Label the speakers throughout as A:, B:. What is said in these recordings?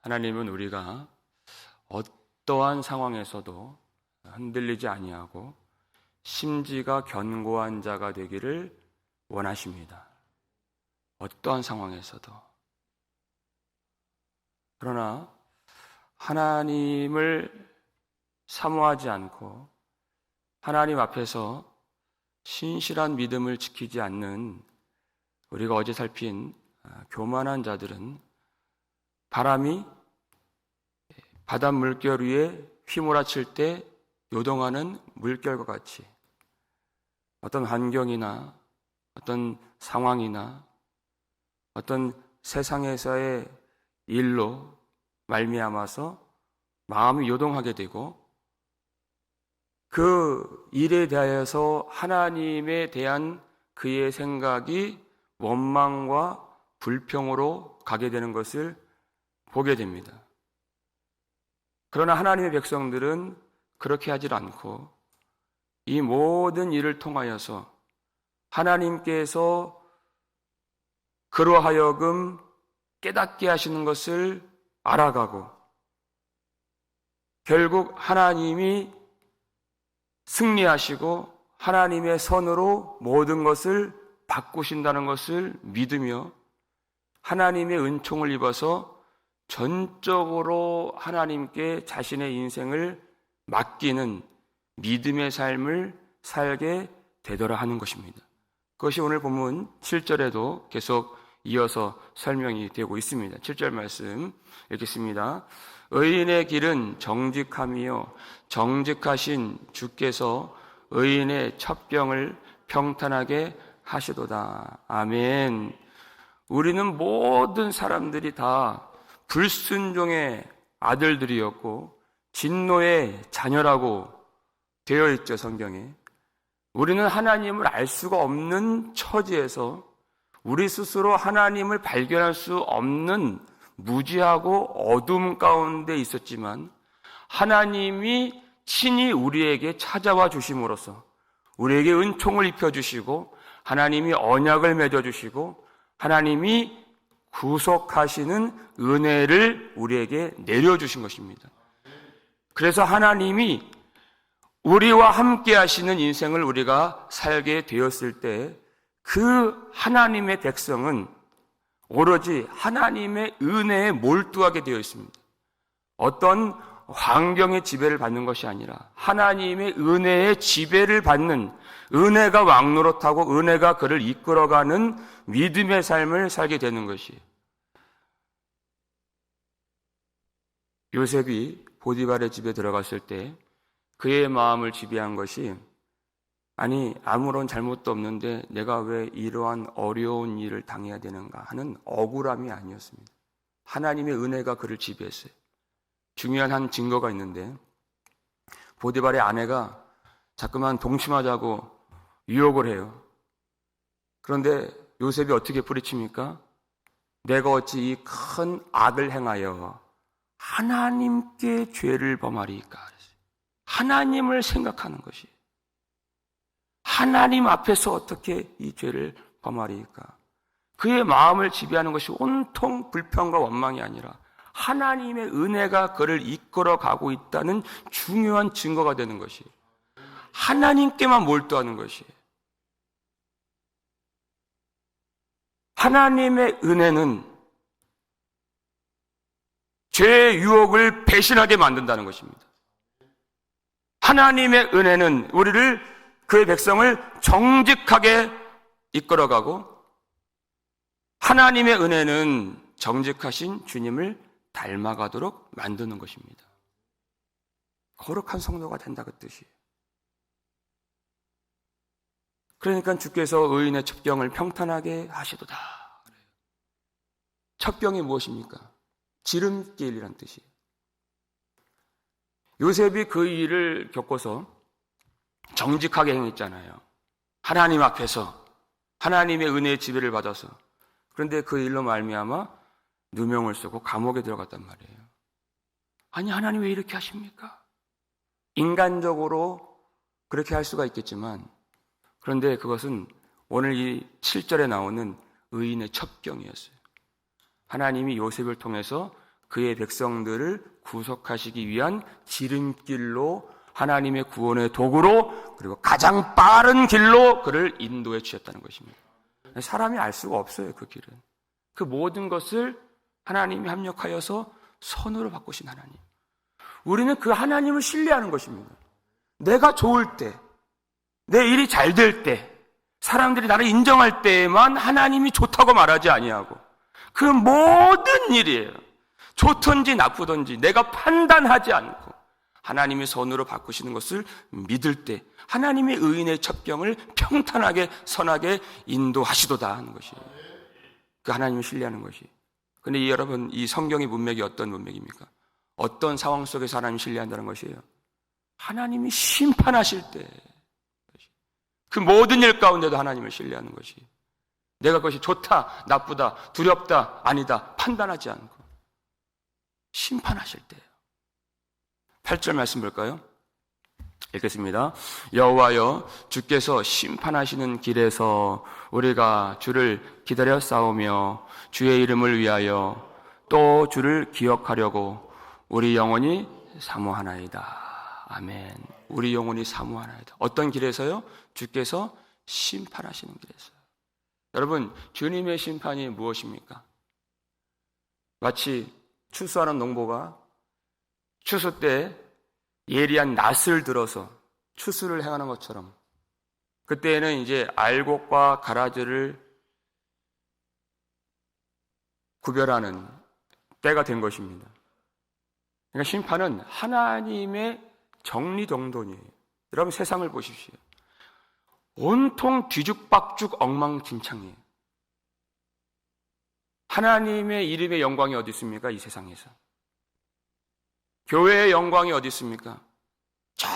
A: 하나님은 우리가 어떠한 상황에서도 흔들리지 아니하고 심지가 견고한 자가 되기를 원하십니다. 어떠한 상황에서도. 그러나 하나님을 사모하지 않고 하나님 앞에서 신실한 믿음을 지키지 않는 우리가 어제 살핀 교만한 자들은 바람이 바닷 물결 위에 휘몰아칠 때 요동하는 물결과 같이 어떤 환경이나 어떤 상황이나 어떤 세상에서의 일로 말미암아서 마음이 요동하게 되고 그 일에 대하여서 하나님에 대한 그의 생각이 원망과 불평으로 가게 되는 것을 보게 됩니다. 그러나 하나님의 백성들은 그렇게 하질 않고 이 모든 일을 통하여서 하나님께서 그로 하여금 깨닫게 하시는 것을 알아가고 결국 하나님이 승리하시고 하나님의 선으로 모든 것을 바꾸신다는 것을 믿으며 하나님의 은총을 입어서 전적으로 하나님께 자신의 인생을 맡기는 믿음의 삶을 살게 되더라 하는 것입니다. 그것이 오늘 본문 7절에도 계속 이어서 설명이 되고 있습니다. 7절 말씀 읽겠습니다. 의인의 길은 정직함이요 정직하신 주께서 의인의 첩경을 평탄하게 하시도다. 아멘. 우리는 모든 사람들이 다 불순종의 아들들이었고 진노의 자녀라고 되어 있죠, 성경에. 우리는 하나님을 알 수가 없는 처지에서 우리 스스로 하나님을 발견할 수 없는 무지하고 어둠 가운데 있었지만 하나님이 친히 우리에게 찾아와 주심으로써 우리에게 은총을 입혀주시고 하나님이 언약을 맺어주시고 하나님이 구속하시는 은혜를 우리에게 내려주신 것입니다. 그래서 하나님이 우리와 함께 하시는 인생을 우리가 살게 되었을 때 그 하나님의 백성은 오로지 하나님의 은혜에 몰두하게 되어 있습니다. 어떤 환경의 지배를 받는 것이 아니라 하나님의 은혜의 지배를 받는 은혜가 왕노릇하고 은혜가 그를 이끌어가는 믿음의 삶을 살게 되는 것이에요. 요셉이 보디발의 집에 들어갔을 때 그의 마음을 지배한 것이 아니 아무런 잘못도 없는데 내가 왜 이러한 어려운 일을 당해야 되는가 하는 억울함이 아니었습니다. 하나님의 은혜가 그를 지배했어요. 중요한 한 증거가 있는데 보디발의 아내가 자꾸만 동침하자고 유혹을 해요. 그런데 요셉이 어떻게 뿌리칩니까? 내가 어찌 이 큰 악을 행하여 하나님께 죄를 범하리이까? 하나님을 생각하는 것이 하나님 앞에서 어떻게 이 죄를 범하리이까? 그의 마음을 지배하는 것이 온통 불평과 원망이 아니라 하나님의 은혜가 그를 이끌어가고 있다는 중요한 증거가 되는 것이 하나님께만 몰두하는 것이 하나님의 은혜는 죄의 유혹을 배신하게 만든다는 것입니다. 하나님의 은혜는 우리를 그의 백성을 정직하게 이끌어가고 하나님의 은혜는 정직하신 주님을 닮아가도록 만드는 것입니다. 거룩한 성도가 된다 그 뜻이에요. 그러니까 주께서 의인의 첩경을 평탄하게 하시도다. 첩경이 무엇입니까? 지름길이란 뜻이에요. 요셉이 그 일을 겪어서 정직하게 행했잖아요. 하나님 앞에서 하나님의 은혜의 지배를 받아서. 그런데 그 일로 말미암아 누명을 쓰고 감옥에 들어갔단 말이에요. 아니 하나님 왜 이렇게 하십니까? 인간적으로 그렇게 할 수가 있겠지만 그런데 그것은 오늘 이 7절에 나오는 의인의 첩경이었어요. 하나님이 요셉을 통해서 그의 백성들을 구속하시기 위한 지름길로, 하나님의 구원의 도구로, 그리고 가장 빠른 길로 그를 인도해 주셨다는 것입니다. 사람이 알 수가 없어요. 그 길은. 그 모든 것을 하나님이 합력하여서 선으로 바꾸신 하나님. 우리는 그 하나님을 신뢰하는 것입니다. 내가 좋을 때, 내 일이 잘 될 때, 사람들이 나를 인정할 때에만 하나님이 좋다고 말하지 아니하고, 그 모든 일이에요. 좋든지 나쁘든지 내가 판단하지 않고 하나님의 선으로 바꾸시는 것을 믿을 때 하나님의 의인의 첩경을 평탄하게 선하게 인도하시도다 하는 것이에요. 그 하나님을 신뢰하는 것이. 그런데 여러분, 이 성경의 문맥이 어떤 문맥입니까? 어떤 상황 속에서 하나님을 신뢰한다는 것이에요? 하나님이 심판하실 때, 그 모든 일 가운데도 하나님을 신뢰하는 것이, 내가 그것이 좋다, 나쁘다, 두렵다, 아니다 판단하지 않고 심판하실 때예요. 8절 말씀 볼까요? 읽겠습니다. 여호와여, 주께서 심판하시는 길에서 우리가 주를 기다려 싸우며 주의 이름을 위하여 또 주를 기억하려고 우리 영혼이 사모하나이다. 아멘. 우리 영혼이 사모하나이다. 어떤 길에서요? 주께서 심판하시는 길에서. 여러분, 주님의 심판이 무엇입니까? 마치 추수하는 농부가 추수 때 예리한 낫을 들어서 추수를 행하는 것처럼, 그때에는 이제 알곡과 가라지를 구별하는 때가 된 것입니다. 그러니까 심판은 하나님의 정리정돈이에요. 여러분, 세상을 보십시오. 온통 뒤죽박죽 엉망진창이에요. 하나님의 이름의 영광이 어디 있습니까? 이 세상에서. 교회의 영광이 어디 있습니까? 저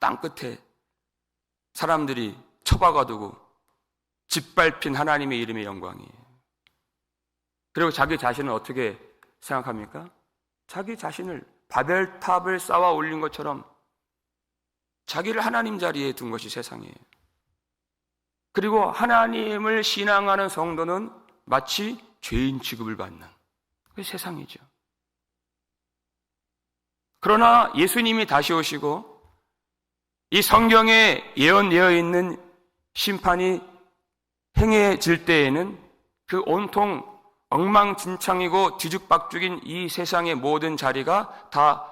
A: 땅끝에 사람들이 처박아두고 짓밟힌 하나님의 이름의 영광이에요. 그리고 자기 자신을 어떻게 생각합니까? 자기 자신을 바벨탑을 쌓아 올린 것처럼 자기를 하나님 자리에 둔 것이 세상이에요. 그리고 하나님을 신앙하는 성도는 마치 죄인 취급을 받는, 그게 세상이죠. 그러나 예수님이 다시 오시고 이 성경에 예언되어 있는 심판이 행해질 때에는 그 온통 엉망진창이고 뒤죽박죽인 이 세상의 모든 자리가 다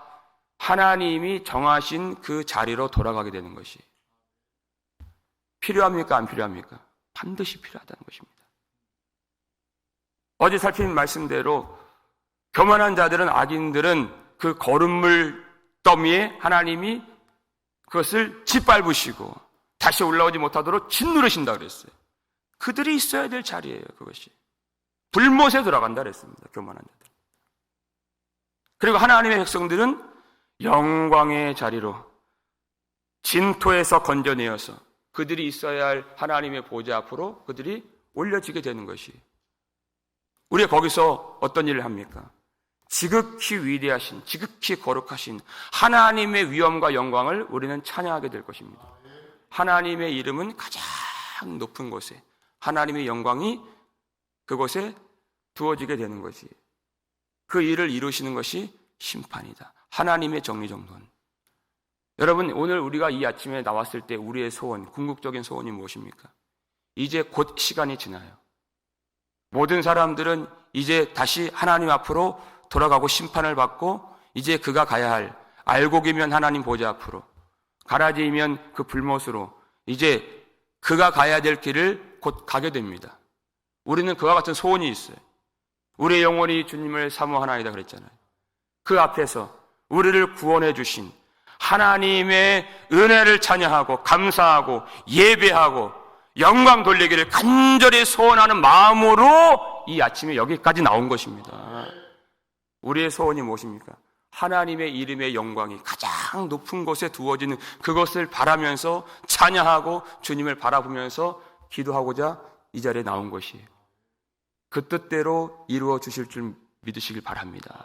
A: 하나님이 정하신 그 자리로 돌아가게 되는 것이 필요합니까? 안 필요합니까? 반드시 필요하다는 것입니다. 어제 살핀 말씀대로 교만한 자들은, 악인들은 그 거름물 더미에 하나님이 그것을 짓밟으시고 다시 올라오지 못하도록 짓누르신다 그랬어요. 그들이 있어야 될 자리예요. 그것이 불못에 들어간다 그랬습니다. 교만한 자들. 그리고 하나님의 백성들은 영광의 자리로 진토에서 건져내어서 그들이 있어야 할 하나님의 보좌 앞으로 그들이 올려지게 되는 것이, 우리가 거기서 어떤 일을 합니까? 지극히 위대하신, 지극히 거룩하신 하나님의 위엄과 영광을 우리는 찬양하게 될 것입니다. 하나님의 이름은 가장 높은 곳에, 하나님의 영광이 그곳에 두어지게 되는 것이, 그 일을 이루시는 것이 심판이다. 하나님의 정리정돈. 여러분, 오늘 우리가 이 아침에 나왔을 때 우리의 소원, 궁극적인 소원이 무엇입니까? 이제 곧 시간이 지나요. 모든 사람들은 이제 다시 하나님 앞으로 돌아가고 심판을 받고, 이제 그가 가야 할, 알곡이면 하나님 보좌 앞으로, 가라지이면 그 불못으로 이제 그가 가야 될 길을 곧 가게 됩니다. 우리는 그와 같은 소원이 있어요. 우리의 영혼이 주님을 사모하나이다 그랬잖아요. 그 앞에서 우리를 구원해 주신 하나님의 은혜를 찬양하고 감사하고 예배하고 영광 돌리기를 간절히 소원하는 마음으로 이 아침에 여기까지 나온 것입니다. 우리의 소원이 무엇입니까? 하나님의 이름의 영광이 가장 높은 곳에 두어지는 그것을 바라면서 찬양하고 주님을 바라보면서 기도하고자 이 자리에 나온 것이에요. 그 뜻대로 이루어 주실 줄 믿으시길 바랍니다.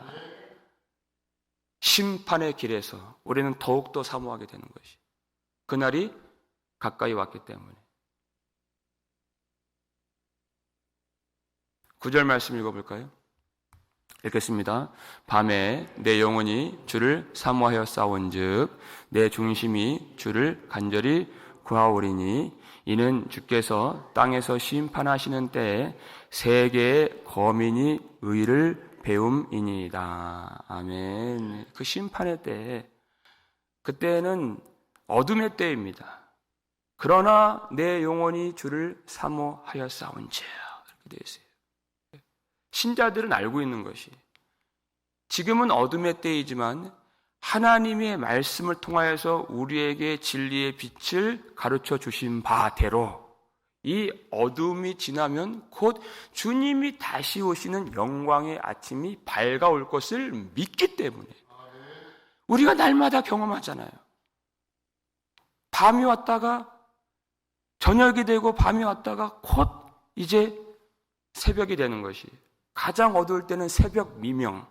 A: 심판의 길에서 우리는 더욱더 사모하게 되는 것이, 그날이 가까이 왔기 때문에. 9절 말씀 읽어볼까요? 읽겠습니다. 밤에 내 영혼이 주를 사모하여 싸운즉 내 중심이 주를 간절히 구하오리니 이는 주께서 땅에서 심판하시는 때에 세계의 거민이 의를 배움이니이다. 아멘. 그 심판의 때에, 그때는 어둠의 때입니다. 그러나 내 영혼이 주를 사모하여 싸운즉, 이렇게 되어 있어요. 신자들은 알고 있는 것이, 지금은 어둠의 때이지만 하나님의 말씀을 통하여서 우리에게 진리의 빛을 가르쳐 주신 바대로 이 어둠이 지나면 곧 주님이 다시 오시는 영광의 아침이 밝아올 것을 믿기 때문에 우리가 날마다 경험하잖아요. 밤이 왔다가 저녁이 되고 밤이 왔다가 곧 이제 새벽이 되는 것이, 가장 어두울 때는 새벽 미명,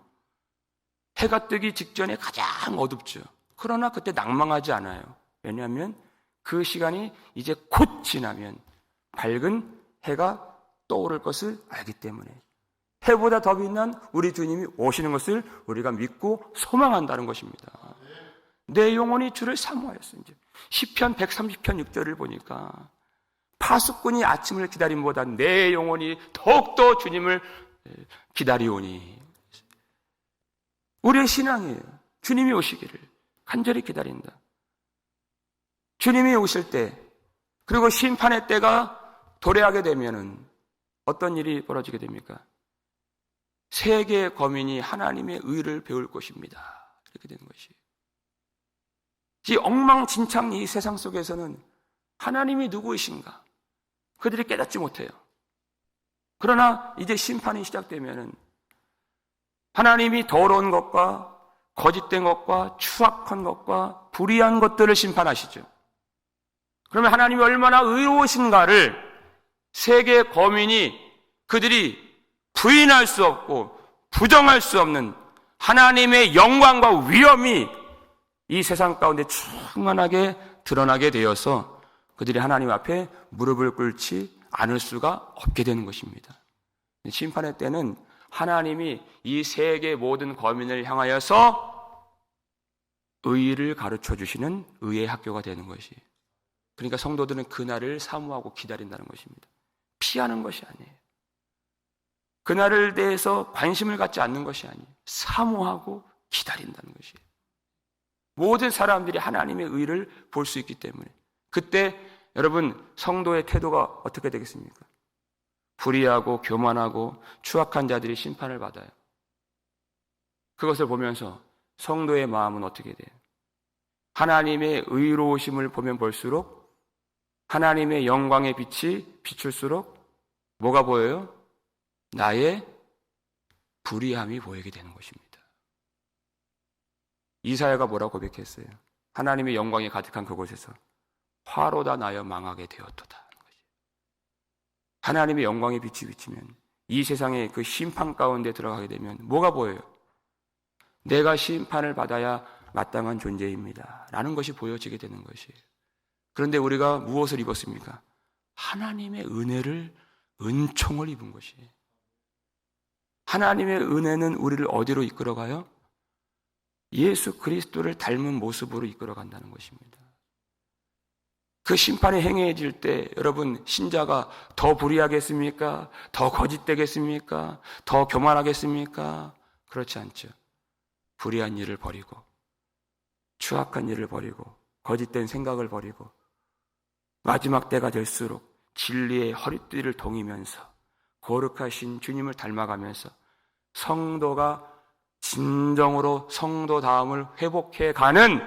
A: 해가 뜨기 직전에 가장 어둡죠. 그러나 그때 낭망하지 않아요. 왜냐하면 그 시간이 이제 곧 지나면 밝은 해가 떠오를 것을 알기 때문에, 해보다 더 빛난 우리 주님이 오시는 것을 우리가 믿고 소망한다는 것입니다. 내 영혼이 주를 사모하였어. 이제 시편 130편 6절을 보니까 파수꾼이 아침을 기다림보다 내 영혼이 더욱더 주님을 기다리오니, 우리의 신앙이에요. 주님이 오시기를 간절히 기다린다. 주님이 오실 때, 그리고 심판의 때가 도래하게 되면은 어떤 일이 벌어지게 됩니까? 세계의 거민이 하나님의 의를 배울 것입니다. 이렇게 되는 것이. 이 엉망진창 이 세상 속에서는 하나님이 누구이신가 그들이 깨닫지 못해요. 그러나 이제 심판이 시작되면은 하나님이 더러운 것과 거짓된 것과 추악한 것과 불의한 것들을 심판하시죠. 그러면 하나님이 얼마나 의로우신가를 세계 거민이, 그들이 부인할 수 없고 부정할 수 없는 하나님의 영광과 위엄이 이 세상 가운데 충만하게 드러나게 되어서 그들이 하나님 앞에 무릎을 꿇지 않을 수가 없게 되는 것입니다. 심판의 때는 하나님이 이 세계 모든 거민을 향하여서 의를 가르쳐 주시는 의의 학교가 되는 것이, 그러니까 성도들은 그날을 사모하고 기다린다는 것입니다. 피하는 것이 아니에요. 그날을 대해서 관심을 갖지 않는 것이 아니에요. 사모하고 기다린다는 것이에요. 모든 사람들이 하나님의 의를 볼 수 있기 때문에 그때 여러분 성도의 태도가 어떻게 되겠습니까? 불의하고 교만하고 추악한 자들이 심판을 받아요. 그것을 보면서 성도의 마음은 어떻게 돼요? 하나님의 의로우심을 보면 볼수록, 하나님의 영광의 빛이 비출수록 뭐가 보여요? 나의 불의함이 보이게 되는 것입니다. 이사야가 뭐라고 고백했어요? 하나님의 영광이 가득한 그곳에서 화로다 나여 망하게 되었도다. 하나님의 영광의 빛이 비치면 이 세상의 그 심판 가운데 들어가게 되면 뭐가 보여요? 내가 심판을 받아야 마땅한 존재입니다 라는 것이 보여지게 되는 것이에요. 그런데 우리가 무엇을 입었습니까? 하나님의 은혜를, 은총을 입은 것이에요. 하나님의 은혜는 우리를 어디로 이끌어가요? 예수 그리스도를 닮은 모습으로 이끌어간다는 것입니다. 그 심판이 행해질 때 여러분, 신자가 더 불의하겠습니까? 더 거짓되겠습니까? 더 교만하겠습니까? 그렇지 않죠. 불의한 일을 버리고, 추악한 일을 버리고, 거짓된 생각을 버리고, 마지막 때가 될수록 진리의 허리띠를 동이면서 거룩하신 주님을 닮아가면서 성도가 진정으로 성도다움을 회복해가는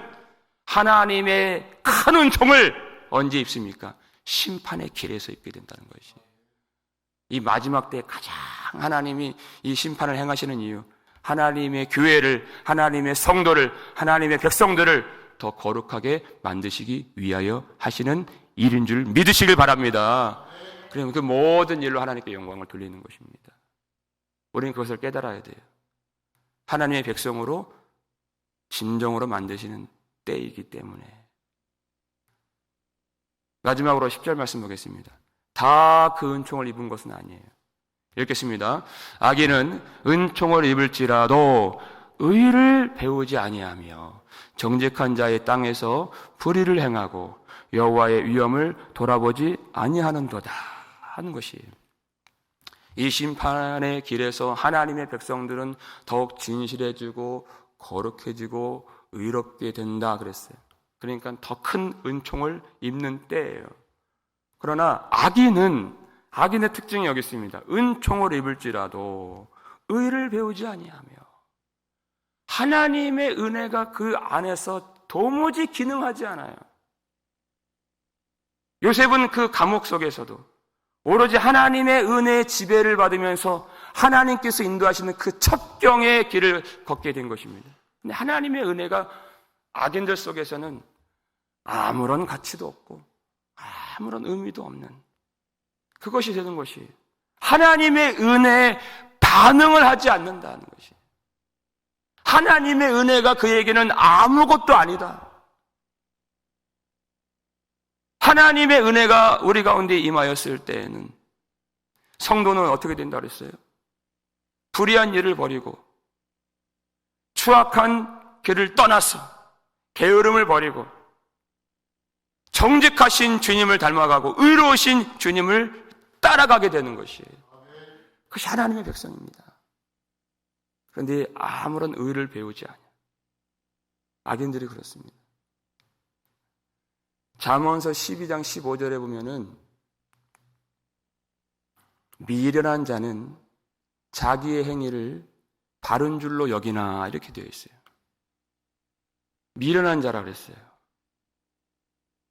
A: 하나님의 큰 은총을 언제 입습니까? 심판의 길에서 입게 된다는 것이. 이 마지막 때 가장 하나님이 이 심판을 행하시는 이유, 하나님의 교회를, 하나님의 성도를, 하나님의 백성들을 더 거룩하게 만드시기 위하여 하시는 일인 줄 믿으시길 바랍니다. 그러면 그 모든 일로 하나님께 영광을 돌리는 것입니다. 우리는 그것을 깨달아야 돼요. 하나님의 백성으로 진정으로 만드시는 때이기 때문에. 마지막으로 10절 말씀 보겠습니다. 다 그 은총을 입은 것은 아니에요. 읽겠습니다. 악인은 은총을 입을지라도 의를 배우지 아니하며 정직한 자의 땅에서 불의를 행하고 여호와의 위엄을 돌아보지 아니하는도다 하는 것이, 이 심판의 길에서 하나님의 백성들은 더욱 진실해지고 거룩해지고 의롭게 된다 그랬어요. 그러니까 더 큰 은총을 입는 때예요. 그러나 악인의 특징이 여기 있습니다. 은총을 입을지라도 의를 배우지 아니하며 하나님의 은혜가 그 안에서 도무지 기능하지 않아요. 요셉은 그 감옥 속에서도 오로지 하나님의 은혜의 지배를 받으면서 하나님께서 인도하시는 그 첩경의 길을 걷게 된 것입니다. 근데 하나님의 은혜가 악인들 속에서는 아무런 가치도 없고 아무런 의미도 없는 그것이 되는 것이, 하나님의 은혜에 반응을 하지 않는다는 것이, 하나님의 은혜가 그에게는 아무것도 아니다. 하나님의 은혜가 우리 가운데 임하였을 때에는 성도는 어떻게 된다 그랬어요? 불의한 일을 버리고 추악한 길을 떠나서 게으름을 버리고 정직하신 주님을 닮아가고 의로우신 주님을 따라가게 되는 것이에요. 그것이 하나님의 백성입니다. 그런데 아무런 의를 배우지 않아요. 악인들이 그렇습니다. 잠언서 12장 15절에 보면은 미련한 자는 자기의 행위를 바른 줄로 여기나 이렇게 되어 있어요. 미련한 자라 그랬어요.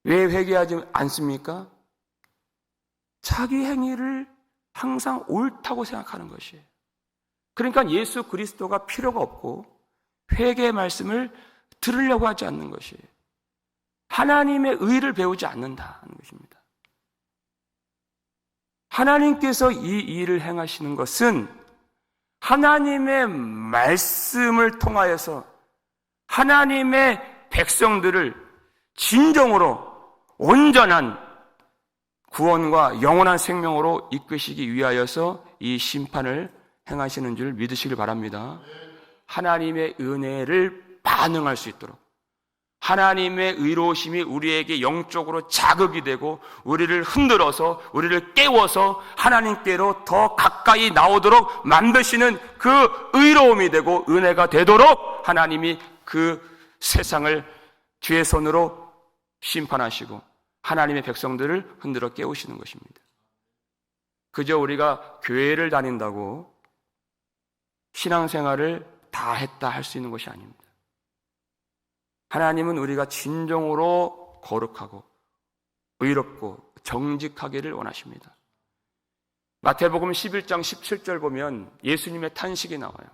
A: 왜 회개하지 않습니까? 자기 행위를 항상 옳다고 생각하는 것이에요. 그러니까 예수 그리스도가 필요가 없고 회개의 말씀을 들으려고 하지 않는 것이에요. 하나님의 의를 배우지 않는다는 것입니다. 하나님께서 이 일을 행하시는 것은 하나님의 말씀을 통하여서 하나님의 백성들을 진정으로 온전한 구원과 영원한 생명으로 이끄시기 위하여서 이 심판을 행하시는 줄 믿으시길 바랍니다. 하나님의 은혜를 반응할 수 있도록, 하나님의 의로우심이 우리에게 영적으로 자극이 되고 우리를 흔들어서 우리를 깨워서 하나님께로 더 가까이 나오도록 만드시는 그 의로움이 되고 은혜가 되도록 하나님이 그 세상을 주의 손으로 심판하시고 하나님의 백성들을 흔들어 깨우시는 것입니다. 그저 우리가 교회를 다닌다고 신앙생활을 다 했다 할 수 있는 것이 아닙니다. 하나님은 우리가 진정으로 거룩하고 의롭고 정직하기를 원하십니다. 마태복음 11장 17절 보면 예수님의 탄식이 나와요.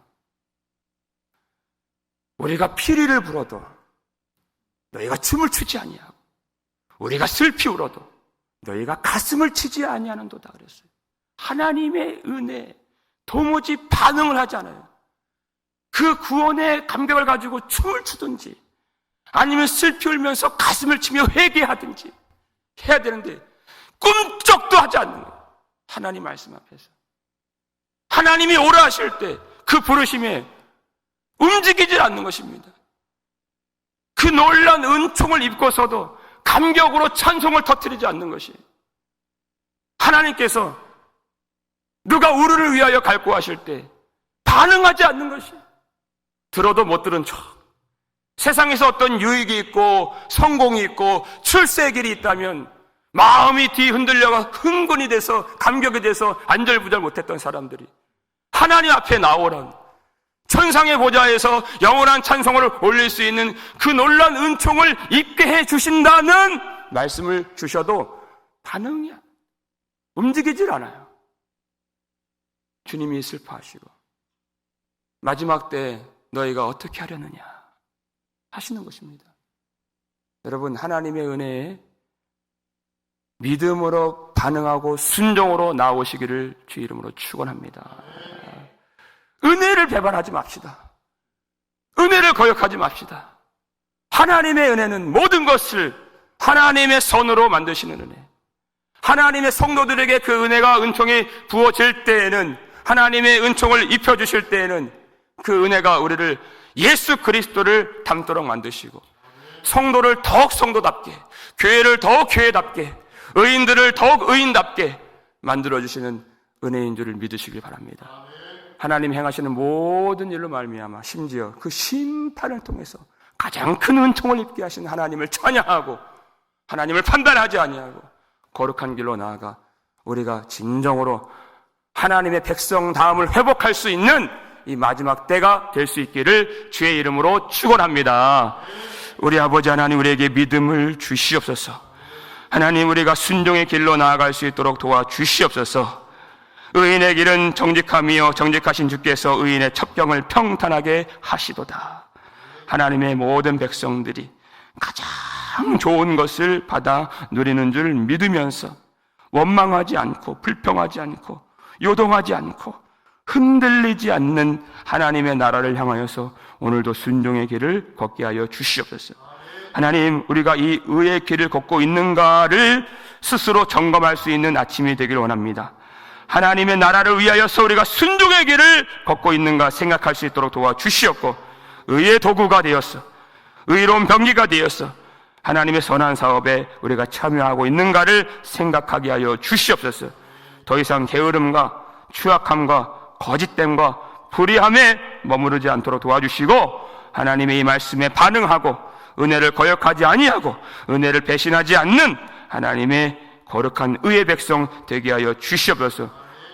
A: 우리가 피리를 불어도 너희가 춤을 추지 아니하고 우리가 슬피 울어도 너희가 가슴을 치지 아니하는도다 그랬어요. 하나님의 은혜 도무지 반응을 하지 않아요. 그 구원의 감격을 가지고 춤을 추든지 아니면 슬피 울면서 가슴을 치며 회개하든지 해야 되는데 꿈쩍도 하지 않는 거예요. 하나님 말씀 앞에서 하나님이 오라 하실 때 그 부르심에 움직이질 않는 것입니다. 그 놀라운 은총을 입고서도 감격으로 찬송을 터뜨리지 않는 것이, 하나님께서 누가 우리를 위하여 갈구하실 때 반응하지 않는 것이, 들어도 못 들은 척, 세상에서 어떤 유익이 있고 성공이 있고 출세의 길이 있다면 마음이 뒤 흔들려가 흥분이 돼서 감격이 돼서 안절부절 못했던 사람들이 하나님 앞에 나오란 천상의 보좌에서 영원한 찬송을 올릴 수 있는 그 놀라운 은총을 입게 해주신다는 말씀을 주셔도 반응이 움직이질 않아요. 주님이 슬퍼하시고 마지막 때 너희가 어떻게 하려느냐 하시는 것입니다. 여러분, 하나님의 은혜에 믿음으로 반응하고 순종으로 나오시기를 주 이름으로 축원합니다. 은혜를 배반하지 맙시다. 은혜를 거역하지 맙시다. 하나님의 은혜는 모든 것을 하나님의 선으로 만드시는 은혜, 하나님의 성도들에게 그 은혜가 은총이 부어질 때에는, 하나님의 은총을 입혀주실 때에는 그 은혜가 우리를 예수 그리스도를 닮도록 만드시고, 성도를 더욱 성도답게, 교회를 더욱 교회답게, 의인들을 더욱 의인답게 만들어주시는 은혜인 줄을 믿으시길 바랍니다. 하나님 행하시는 모든 일로 말미암아 심지어 그 심판을 통해서 가장 큰 은총을 입게 하신 하나님을 찬양하고, 하나님을 판단하지 아니하고 거룩한 길로 나아가 우리가 진정으로 하나님의 백성다움을 회복할 수 있는 이 마지막 때가 될 수 있기를 주의 이름으로 축원합니다. 우리 아버지 하나님, 우리에게 믿음을 주시옵소서. 하나님, 우리가 순종의 길로 나아갈 수 있도록 도와주시옵소서. 의인의 길은 정직함이요 정직하신 주께서 의인의 첩경을 평탄하게 하시도다. 하나님의 모든 백성들이 가장 좋은 것을 받아 누리는 줄 믿으면서 원망하지 않고 불평하지 않고 요동하지 않고 흔들리지 않는 하나님의 나라를 향하여서 오늘도 순종의 길을 걷게 하여 주시옵소서. 하나님, 우리가 이 의의 길을 걷고 있는가를 스스로 점검할 수 있는 아침이 되길 원합니다. 하나님의 나라를 위하여서 우리가 순종의 길을 걷고 있는가 생각할 수 있도록 도와주시옵고, 의의 도구가 되었어, 의로운 병기가 되었어 하나님의 선한 사업에 우리가 참여하고 있는가를 생각하게 하여 주시옵소서. 더 이상 게으름과 추악함과 거짓됨과 불의함에 머무르지 않도록 도와주시고, 하나님의 이 말씀에 반응하고 은혜를 거역하지 아니하고 은혜를 배신하지 않는 하나님의 거룩한 의의 백성 되게 하여 주시옵소서.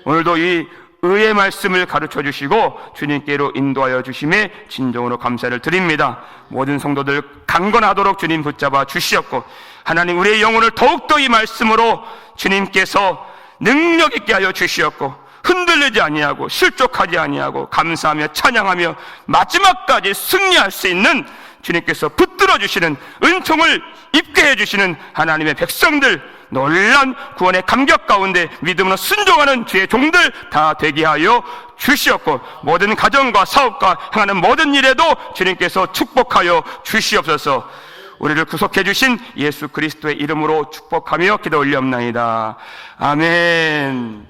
A: 오늘도 이 의의 말씀을 가르쳐 주시고 주님께로 인도하여 주심에 진정으로 감사를 드립니다. 모든 성도들 강건하도록 주님 붙잡아 주시옵고, 하나님, 우리의 영혼을 더욱더 이 말씀으로 주님께서 능력 있게 하여 주시옵고, 흔들리지 아니하고 실족하지 아니하고 감사하며 찬양하며 마지막까지 승리할 수 있는 주님께서 붙들어 주시는 은총을 입게 해주시는 하나님의 백성들, 놀란 구원의 감격 가운데 믿음으로 순종하는 주의 종들 다 되게 하여 주시옵고, 모든 가정과 사업과 행하는 모든 일에도 주님께서 축복하여 주시옵소서. 우리를 구속해 주신 예수 그리스도의 이름으로 축복하며 기도 올리옵나이다. 아멘.